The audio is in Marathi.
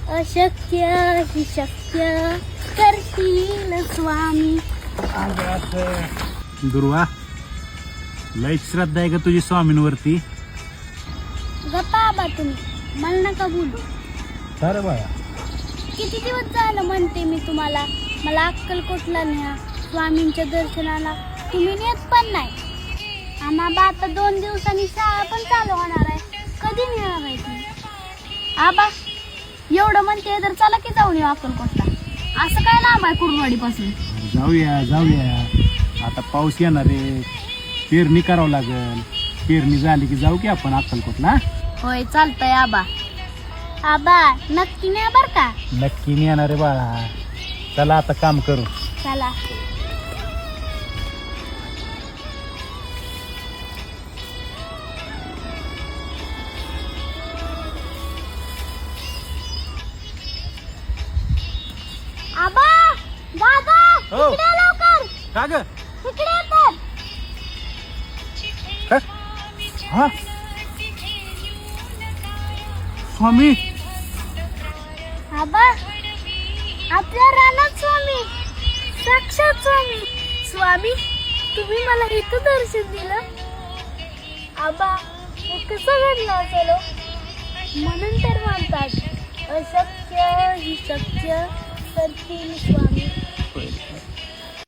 अशक्य ही शक्य करतील स्वामी. दुर्वा, लय श्रद्धा आहे का तुझी स्वामींवरती? गप्पा आबा तुम्ही, मला नका बोलू. अरे बाया, किती दिवस झालं म्हणते मी तुम्हाला, मला अक्कलकोटला न्या स्वामींच्या दर्शनाला. तुम्ही नेत पण नाही. आम्हाला आता 2 दिवसांनी शाळा पण चालू होणार आहे. कधी नेणार आहे तुम्ही? आबा एवढं म्हणते तर चला की जाऊन येऊ अक्कलकोटला. असं काय लांब आहे कुर्डवाडीपासून? जाऊया जाऊया. आता पाऊस येणार आहे, पेरणी करावं लागेल. पेरणी झाली की जाऊ की आपण अक्कलकोटला. होय चालतंय आबा. आबा नक्की न्या बर का? नक्की नाही येणार आहे बाळा. चला आता काम करू. चला. आबा दादा हो. इकडे लवकर. का ग? इकडे तर. हा स्वामी, आबा आपल्या रानात स्वामी, साक्षात स्वामी. स्वामी तुम्ही मला इथं दर्शन दिलं. आबा हे कसं घडलं असेल हो? म्हणून तर म्हणतात अशक्य ही शक्य करतील स्वामी.